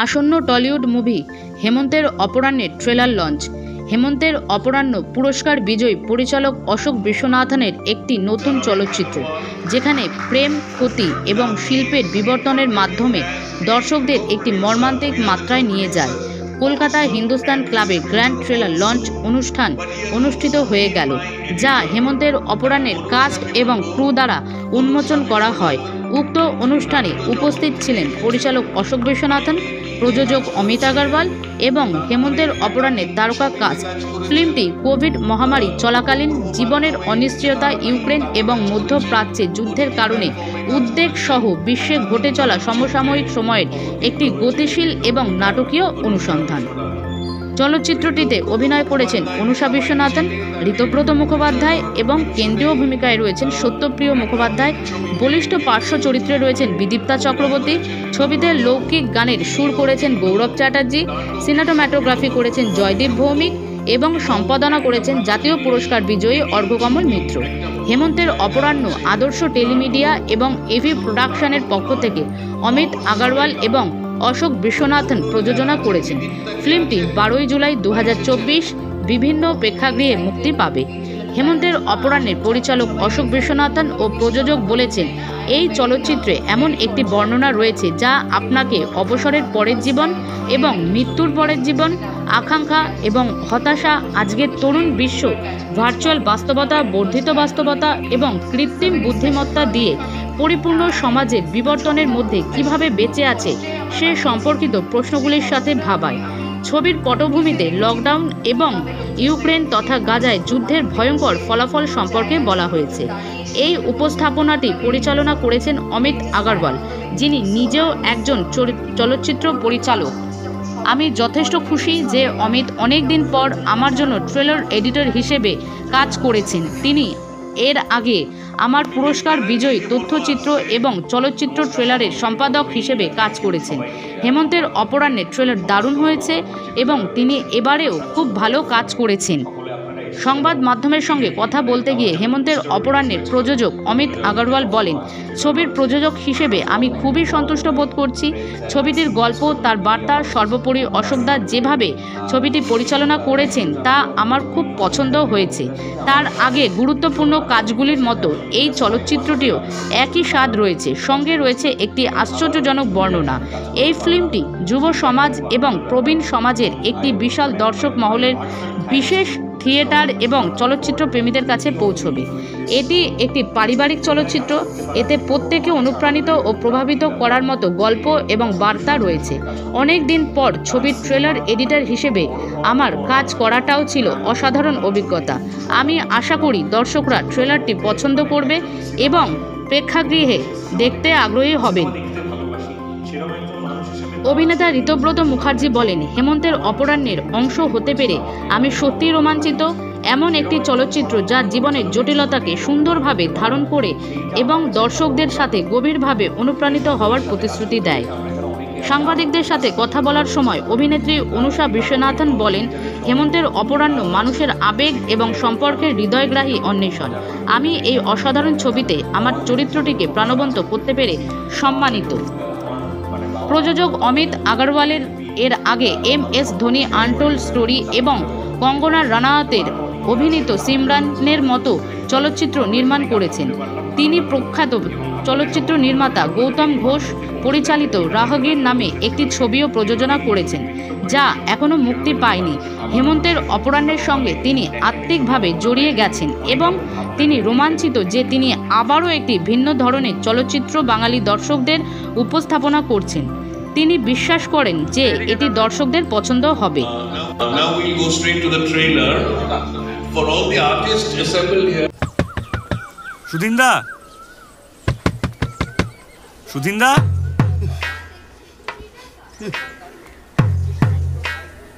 আসন্ন Tollywood movie হেমন্তের অপরাহ্নের trailer launch. হেমন্তের অপরাহ্ন পুরস্কার বিজয়ী পরিচালক অশোক বিশ্বনাথনের একটি নতুন চলচ্চিত্র, যেখানে প্রেম, ক্ষতি এবং শিল্পের বিবর্তনের মাধ্যমে দর্শকদের একটি মর্মান্তিক মাত্রায় নিয়ে যায়। কলকাতায় হিন্দুস্তান ক্লাবে গ্র্যান্ড ট্রেলার লঞ্চ অনুষ্ঠান অনুষ্ঠিত হয়ে গেল, যা হেমন্তের অপরাহ্নের কাস্ট এবং ক্রু দ্বারা উন্মোচন করা হয়। উক্ত অনুষ্ঠানে উপস্থিত ছিলেন পরিচালক অশোক বিশ্বনাথন, প্রযোজক অমিত আগরওয়াল এবং হেমন্তের অপরাহ্নের তারকা কাস্ট। ফিল্মটি কোভিড মহামারী চলাকালীন জীবনের অনিশ্চয়তা, ইউক্রেন এবং মধ্যপ্রাচ্যে যুদ্ধের কারণে উদ্বেগ সহ বিশ্বে ঘটে চলা সমসাময়িক সময়ের একটি গতিশীল এবং নাটকীয় অনুসন্ধান। চলচ্চিত্রটিতে অভিনয় করেছেন অনুষা বিশ্বনাথন, ঋতব্রত মুখোপাধ্যায় এবং কেন্দ্রীয় ভূমিকায় রয়েছেন সত্যপ্রিয় মুখোপাধ্যায়। বলিষ্ঠ পার্শ্ব চরিত্রে রয়েছেন বিদীপ্তা চক্রবর্তী। ছবিতে লৌকিক গানের সুর করেছেন গৌরব চ্যাটার্জি, সিনেমাটোগ্রাফি করেছেন জয়দীপ ভৌমিক এবং সম্পাদনা করেছেন জাতীয় পুরস্কার বিজয়ী অর্ঘ্যকমল মিত্র। হেমন্তের অপরাহ্ন আদর্শ টেলিমিডিয়া এবং এভি প্রোডাকশনের পক্ষ থেকে অমিত আগরওয়াল এবং অশোক বিশ্বনাথন প্রযোজনা করেছেন। ফিল্মটি 12 জুলাই 2024 বিভিন্ন প্রেক্ষাগৃহে মুক্তি পাবে। হেমন্তের অপরাহ্নের পরিচালক অশোক বিশ্বনাথন ও প্রযোজক বলেছেন, এই চলচ্চিত্রে এমন একটি বর্ণনা রয়েছে যা আপনাকে অবসরের পরের জীবন এবং মৃত্যুর পরের জীবন, আকাঙ্ক্ষা এবং হতাশা, আজকের তরুণ বিশ্ব ভার্চুয়াল বাস্তবতা, বর্ধিত বাস্তবতা এবং কৃত্রিম বুদ্ধিমত্তা দিয়ে পরিপূর্ণ সমাজের বিবর্তনের মধ্যে কিভাবে বেঁচে আছে সে সম্পর্কিত প্রশ্নগুলির সাথে ভাবায়। ছবির পটভূমিতে লকডাউন এবং ইউক্রেন তথা গাজায় যুদ্ধের ভয়ঙ্কর ফলাফল সম্পর্কে বলা হয়েছে। এই উপস্থাপনাটি পরিচালনা করেছেন অমিত আগরওয়াল, যিনি নিজেও একজন চলচ্চিত্র পরিচালক। আমি যথেষ্ট খুশি যে অমিত অনেক দিন পর আমার জন্য ট্রেলার এডিটর হিসেবে কাজ করেছেন। তিনি এর আগে আমার পুরস্কার বিজয়ী তথ্যচিত্র এবং চলচ্চিত্র ট্রেলারের সম্পাদক হিসেবে কাজ করেছেন। হেমন্তের অপরাহ্নের ট্রেলার দারুণ হয়েছে এবং তিনি এবারেও খুব ভালো কাজ করেছেন। সংবাদ মাধ্যমের সঙ্গে কথা বলতে গিয়ে হেমন্তের অপরাহ্নের প্রযোজক অমিত আগরওয়াল বলেন, ছবির প্রযোজক হিসেবে আমি খুবই সন্তুষ্ট বোধ করছি। ছবিটির গল্প, তার বার্তা, সর্বোপরি অশোকদা যেভাবে ছবিটি পরিচালনা করেছেন তা আমার খুব পছন্দ হয়েছে। তার আগে গুরুত্বপূর্ণ কাজগুলির মতো এই চলচ্চিত্রটিও একই স্বাদ রয়েছে, সঙ্গে রয়েছে একটি আশ্চর্যজনক বর্ণনা। এই ফিল্মটি যুব সমাজ এবং প্রবীণ সমাজের একটি বিশাল দর্শক মহলের বিশেষ থিয়েটার এবং চলচ্চিত্র প্রেমীদের কাছে পৌঁছবে। এটি একটি পারিবারিক চলচ্চিত্র। এতে প্রত্যেকে অনুপ্রাণিত ও প্রভাবিত করার মতো গল্প এবং বার্তা রয়েছে। অনেক দিন পর ছবির ট্রেলার এডিটর হিসেবে আমার কাজ করাটাও ছিল অসাধারণ অভিজ্ঞতা। আমি আশা করি দর্শকরা ট্রেলারটি পছন্দ করবে এবং প্রেক্ষাগৃহে দেখতে আগ্রহী হবেন। অভিনেতা ঋতব্রত মুখার্জি বলেন, হেমন্তের অপরাহ্নের অংশ হতে পেরে আমি সত্যিই রোমাঞ্চিত। এমন একটি চলচ্চিত্র যা জীবনের জটিলতাকে সুন্দরভাবে ধারণ করে এবং দর্শকদের সাথে গভীরভাবে অনুপ্রাণিত হওয়ার প্রতিশ্রুতি দেয়। সাংবাদিকদের সাথে কথা বলার সময় অভিনেত্রী অনুষা বিশ্বনাথন বলেন, হেমন্তের অপরাহ্ন মানুষের আবেগ এবং সম্পর্কের হৃদয়গ্রাহী অন্বেষণ। আমি এই অসাধারণ ছবিতে আমার চরিত্রটিকে প্রাণবন্ত করতে পেরে সম্মানিত। প্রযোজক অমিত আগরওয়ালের এর আগে MS ধোনি আনটোল্ড স্টোরি এবং কঙ্গনা রানাওয়াতের অভিনীত সিমরানের মতো চলচ্চিত্র নির্মাণ করেছেন। তিনি প্রখ্যাত চলচ্চিত্র নির্মাতা গৌতম ঘোষ পরিচালিত রাহগীর নামে একটি ছবিও প্রযোজনা করেছেন, যা এখনও মুক্তি পায়নি। হেমন্তের অপরাহ্নের সঙ্গে তিনি আত্মিকভাবে জড়িয়ে গেছেন এবং তিনি রোমাঞ্চিত যে তিনি আবারও একটি ভিন্ন ধরনের চলচ্চিত্র বাঙালি দর্শকদের উপস্থাপনা করছেন। তিনি বিশ্বাস করেন যে এটি দর্শকদের পছন্দ হবে। সুধিনদা, সুধিনদা,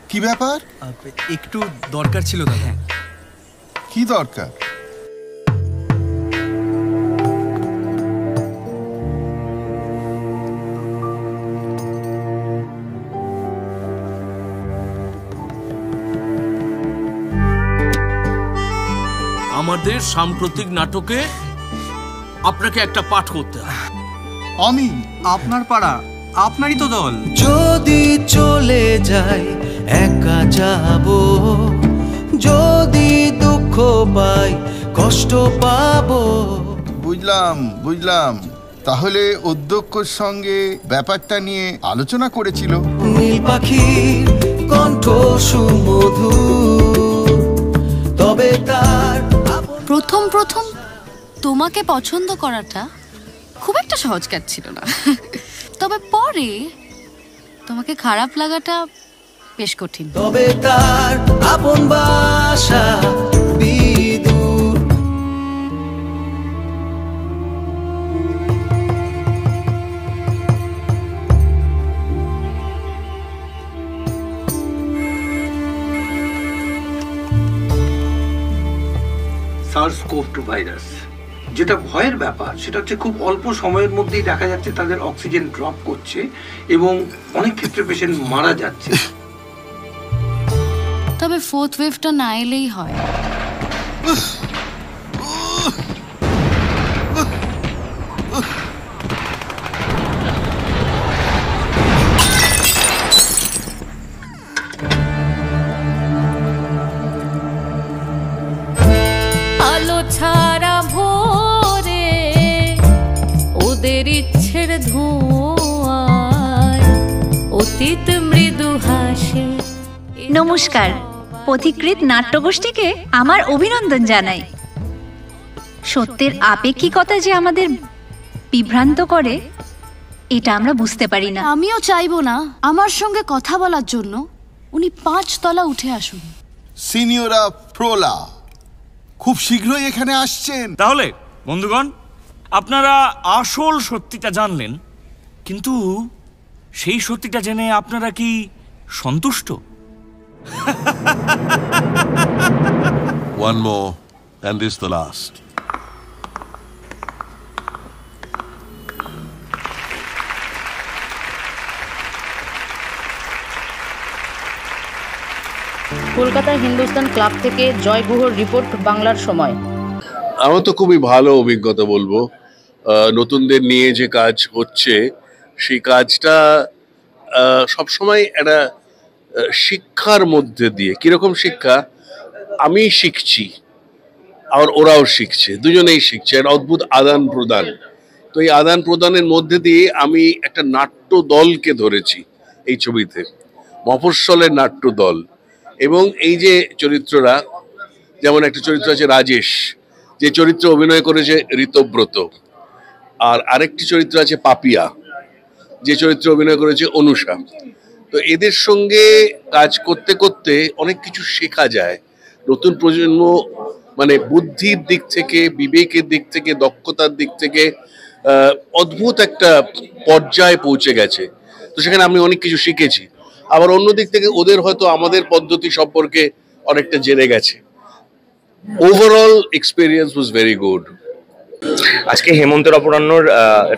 কি ব্যাপার? একটু দরকার ছিল দাদা। কি দরকার? আমাদের সাম্প্রতিক নাটকে আপনাকে একটা পাঠ করতে হবে। আমি? আপনার পাড়া আপনারই তো দল। যদি চলে যাই একা যাব, যদি দুঃখ পাই কষ্ট পাবো। বুঝলাম। তাহলে অধ্যক্ষর সঙ্গে ব্যাপারটা নিয়ে আলোচনা করেছিল। নীল পাখির কণ্ঠ সুমধুর, তবে তার প্রথম তোমাকে পছন্দ করাটা খুব একটা সহজ কাজ ছিল না, তবে পরে তোমাকে খারাপ লাগাটা বেশ কঠিন। তবে তার আপন বাসা বিদূর। SARS-CoV-2 ভাইরাস, যেটা ভয়ের ব্যাপার সেটা হচ্ছে খুব অল্প সময়ের মধ্যেই দেখা যাচ্ছে তাদের অক্সিজেন ড্রপ করছে এবং অনেক ক্ষেত্রে পেশেন্ট মারা যাচ্ছে। তবে ফোর্থ ওয়েভটা না এলেই হয়। আলো ছাড়া ভোরে ওদের ইচ্ছের ধোঁয়ায় অতীত মৃদু হাসে। নমস্কার, পথিকৃৎ নাট্যগোষ্ঠীকে আমার অভিনন্দন জানাই। সত্যের আপেক্ষিকতা যে আমাদের বিভ্রান্ত করে এটা আমরা বুঝতে পারি না। আমিও চাইবো না আমার সঙ্গে কথা বলার জন্য উনি 5 তলা উঠে আসুন। সিনিয়রা প্রোলা খুব শীঘ্রই এখানে আসছেন। তাহলে বন্ধুগণ, আপনারা আসল সত্যিটা জানলেন, কিন্তু সেই সত্যিটা জেনে আপনারা কি সন্তুষ্ট? One more, and this the last. Kolkata Hindustan club থেকে জয় গুহর রিপোর্ট, বাংলার সময়। আমার তো খুবই ভালো অভিজ্ঞতা বলবো। নতুনদের নিয়ে যে কাজ হচ্ছে সেই কাজটা সবসময় একটা শিক্ষার মধ্যে দিয়ে। কিরকম শিক্ষা? আমি শিখছি আর ওরাও শিখছে, দুজনেই শিখছে, একটা অদ্ভুত আদান প্রদান। তো এই আদান প্রদানের মধ্যে দিয়ে আমি একটা নাট্য দলকে ধরেছি এই ছবিতে, মফস্বলের নাট্য দল। এবং এই যে চরিত্ররা, যেমন একটা চরিত্র আছে রাজেশ, যে চরিত্রে অভিনয় করেছে ঋতব্রত, আর আরেকটি চরিত্র আছে পাপিয়া, যে চরিত্রে অভিনয় করেছে অনুষা। তো এদের সঙ্গে কাজ করতে করতে অনেক কিছু শেখা যায়। নতুন প্রজন্ম মানে বুদ্ধির দিক থেকে, বিবেকের দিক থেকে, দক্ষতার দিক থেকে অদ্ভুত একটা পর্যায়ে পৌঁছে গেছে। তো সেখানে আমি অনেক কিছু শিখেছি। আবার অন্য দিক থেকে ওদের হয়তো আমাদের পদ্ধতি সম্পর্কে অনেকটা জেনে গেছে। Overall experience was very good. আজকে হেমন্তের অপরাহ্নর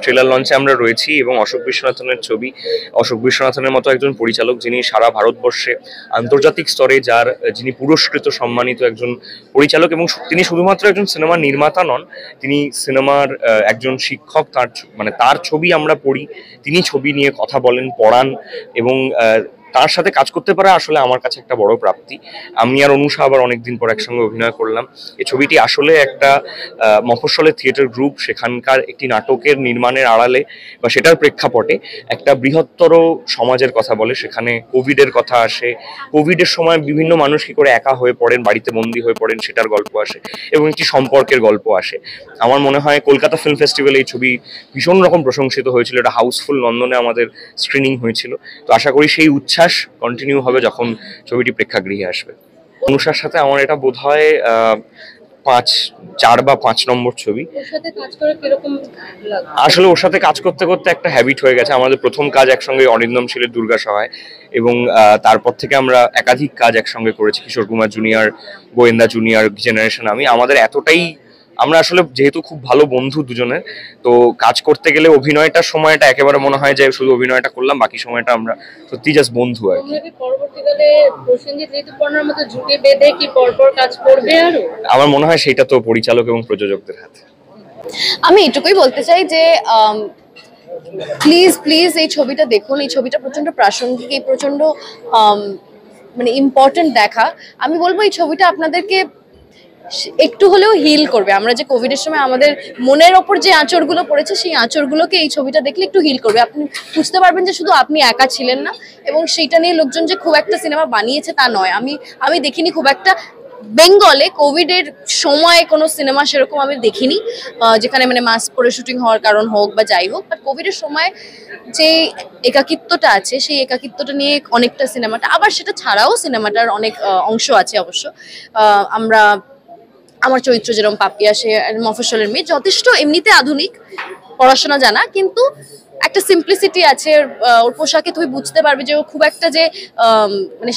ট্রেলার লঞ্চে আমরা রয়েছি এবং অশোক বিশ্বনাথনের ছবি। অশোক বিশ্বনাথনের মতো একজন পরিচালক, যিনি সারা ভারতবর্ষে আন্তর্জাতিক স্তরে যিনি পুরস্কৃত সম্মানিত একজন পরিচালক, এবং তিনি শুধুমাত্র একজন সিনেমা নির্মাতা নন, তিনি সিনেমার একজন শিক্ষক। তার ছবি আমরা পড়ি, তিনি ছবি নিয়ে কথা বলেন, পড়ান, এবং তার সাথে কাজ করতে পারা আসলে আমার কাছে একটা বড় প্রাপ্তি। আমি আর অনুষা আবার অনেকদিন পর একসঙ্গে অভিনয় করলাম। এই ছবিটি আসলে একটা মফস্বলের থিয়েটার গ্রুপ, সেখানকার একটি নাটকের নির্মাণের আড়ালে বা সেটার প্রেক্ষাপটে একটা বৃহত্তর সমাজের কথা বলে। সেখানে কোভিডের কথা আসে, কোভিডের সময় বিভিন্ন মানুষ কি করে একা হয়ে পড়েন, বাড়িতে বন্দী হয়ে পড়েন, সেটার গল্প আসে, এবং একটি সম্পর্কের গল্প আসে। আমার মনে হয় কলকাতা ফিল্ম ফেস্টিভ্যালে এই ছবি ভীষণ রকম প্রশংসিত হয়েছিল। এটা হাউসফুল লন্ডনে আমাদের স্ক্রিনিং হয়েছিল। তো আশা করি সেই উচ্ছ্বাস কন্টিনিউ হবে যখন ছবিটি প্রেক্ষাগৃহে আসবে। অনুষার সাথে আমার এটা বোধ হয় 4 বা 5 নম্বর ছবি। আসলে ওর সাথে কাজ করতে করতে একটা হ্যাবিট হয়ে গেছে। আমাদের প্রথম কাজ একসঙ্গে অরিন্দম শীলের দুর্গা সহায়, এবং তারপর থেকে আমরা একাধিক কাজ একসঙ্গে করেছি, কিশোর কুমার জুনিয়র, গোয়েন্দা জুনিয়র, জেনারেশন আমি। আমাদের এতটাই, আমরা আসলে যেহেতু খুব ভালো বন্ধু দুজনের, তো কাজ করতে গেলে অভিনয়টার সময়টা একেবারে মনে হয় যে শুধু অভিনয়টা করলাম, বাকি সময়টা আমরা সত্যি জাস্ট বন্ধু আর কি। আমার মনে হয় সেটা তো পরিচালক এবং প্রযোজকদের হাতে। আমি এটুকুই বলতে চাই যে প্লিজ প্লিজ এই ছবিটা দেখুন। এই ছবিটা প্রচন্ড প্রাসঙ্গিক, এই প্রচন্ড মানে ইম্পর্টেন্ট দেখা। আমি বলবো এই ছবিটা আপনাদেরকে একটু হলেও হিল করবে। আমরা যে কোভিডের সময় আমাদের মনের ওপর যে আঁচড়গুলো পড়েছে, সেই আঁচড়গুলোকে এই ছবিটা দেখলে একটু হিল করবে। আপনি বুঝতে পারবেন যে শুধু আপনি একা ছিলেন না, এবং সেইটা নিয়ে লোকজন যে খুব একটা সিনেমা বানিয়েছে তা নয়। আমি দেখিনি খুব একটা বেঙ্গলে কোভিডের সময় কোনো সিনেমা সেরকম আমি দেখিনি, যেখানে মানে মাস্ক পরে শুটিং হওয়ার কারণ হোক বা যাই হোক। বাট কোভিডের সময় যে একাকিত্বটা আছে, সেই একাকিত্বটা নিয়ে অনেকটা সিনেমাটা, আবার সেটা ছাড়াও সিনেমাটার অনেক অংশ আছে অবশ্য। আমার চরিত্র যেরকম পাপিয়া, সে মফস্বলের মেয়ে, যথেষ্ট এমনিতে আধুনিক, পড়াশোনা জানা, কিন্তু একটা সিম্পলিসিটি আছে ওর পোশাকে। তুমি বুঝতে পারবে যে ও খুব একটা যে মানে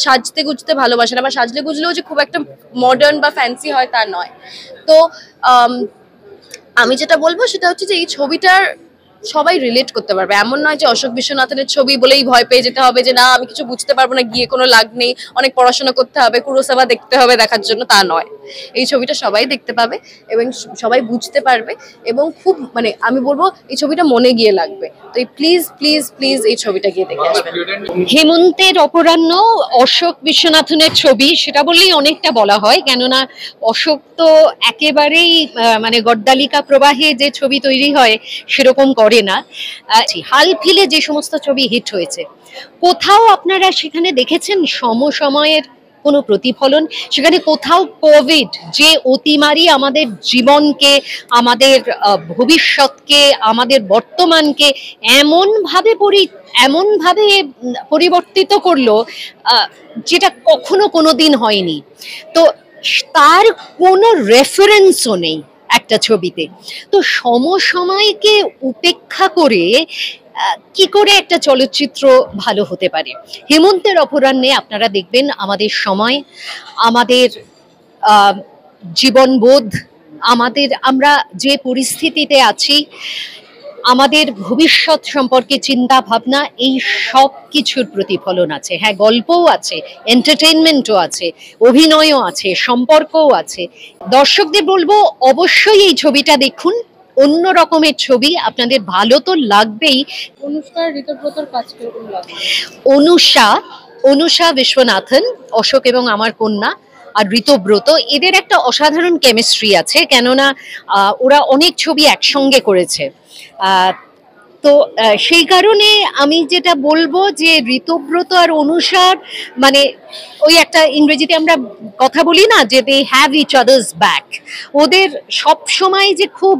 সাজতে গুজতে ভালোবাসে না, বা সাজলে গুজলেও যে খুব একটা মডার্ন বা ফ্যান্সি হয় তা নয়। তো আমি যেটা বলবো সেটা হচ্ছে যে এই ছবিটার সবাই রিলেট করতে পারবে। এমন নয় যে অশোক বিশ্বনাথনের ছবি বলেই ভয় পেয়ে যেতে হবে যে না আমি কিছু বুঝতে পারবো না, গিয়ে কোনো লাগ নেই, অনেক পড়াশোনা করতে হবে, কুরোসাওয়া দেখতে হবে দেখার জন্য, তা নয়। এই ছবিটা সবাই দেখতে পাবে এবং সবাই বুঝতে পারবে, এবং খুব মানে আমি বলবো এই ছবিটা মনে গিয়ে লাগবে। তো প্লিজ প্লিজ প্লিজ এই ছবিটা গিয়ে দেখে আসবেন। হেমন্তের অপরাহ্ন অশোক বিশ্বনাথনের ছবি, সেটা বললেই অনেকটা বলা হয়, কেননা অশোক তো একেবারেই মানে গড্ডালিকা প্রবাহে যে ছবি তৈরি হয় সেরকম করে না। হাল ফিলে যে সমস্ত ছবি হিট হয়েছে, কোথাও আপনারা সেখানে দেখেছেন সমসময়ের কোনো প্রতিফলন? সেখানে কোথাও কোভিড যে অতিমারি আমাদের জীবনকে, আমাদের ভবিষ্যৎকে, আমাদের বর্তমানকে এমনভাবে পরিবর্তিত করলো যেটা কখনো কোনোদিন হয়নি। তো তার কোনো রেফারেন্সও নেই একটা ছবিতে। তো সমসময়কে উপেক্ষা করে কি করে একটা চলচ্চিত্র ভালো হতে পারে? হেমন্তের অপরাহ্নে আপনারা দেখবেন আমাদের সময়, আমাদের জীবনবোধ, আমরা যে পরিস্থিতিতে আছি, আমাদের ভবিষ্যৎ সম্পর্কে চিন্তা ভাবনা, এই সব কিছুর প্রতিফলন আছে। হ্যাঁ, গল্পও আছে, এন্টারটেইনমেন্টও আছে, অভিনয়ও আছে, সম্পর্কও আছে। দর্শকদের বলবো অবশ্যই এই ছবিটা দেখুন। অন্য রকমের ছবি, আপনাদের ভালো তো লাগবেই। অনুষা বিশ্বনাথন, অশোক এবং আমার কন্যা, আর ঋতব্রত, এদের একটা অসাধারণ কেমিস্ট্রি আছে, কেননা ওরা অনেক ছবি একসঙ্গে করেছে। তো সেই কারণে আমি যেটা বলবো যে ঋতব্রত আর অনুষার মানে ওই একটা ইংরেজিতে আমরা কথা বলি না যে they have each other's back. ওদের সব সময় যে খুব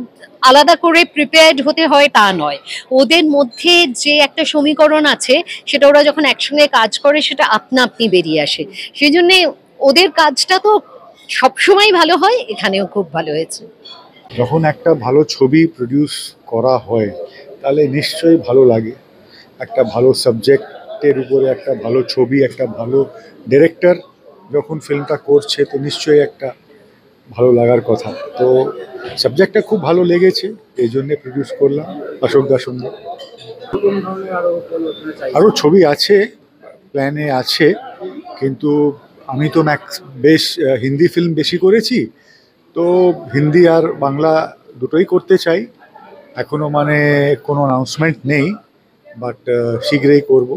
আলাদা করে প্রিপেয়ার্ড হতে হয় তা নয়, ওদের মধ্যে যে একটা সমীকরণ আছে সেটা ওরা যখন একসঙ্গে কাজ করে সেটা আপনা আপনি বেরিয়ে আসে। সেই জন্যে ওদের কাজটা তো সবসময় ভালো হয়, এখানেও খুব ভালো হয়েছে। যখন একটা ভালো ছবি প্রডিউস করা হয় তাহলে নিশ্চয়ই ভালো লাগে। একটা ভালো সাবজেক্টের উপরে একটা ভালো ছবি, একটা ভালো ডিরেক্টর যখন ফিল্মটা করছে তো নিশ্চয়ই একটা ভালো লাগার কথা। তো সাবজেক্টটা খুব ভালো লেগেছে, এই জন্যে প্রডিউস করলাম অশোক দার সঙ্গে। আরও ছবি আছে, প্ল্যানে আছে, কিন্তু আমি তো হিন্দি ফিল্ম বেশি করেছি, তো হিন্দি আর বাংলা দুটোই করতে চাই। এখনো মানে কোনো অ্যানাউন্সমেন্ট নেই, বাট শীঘ্রই করব।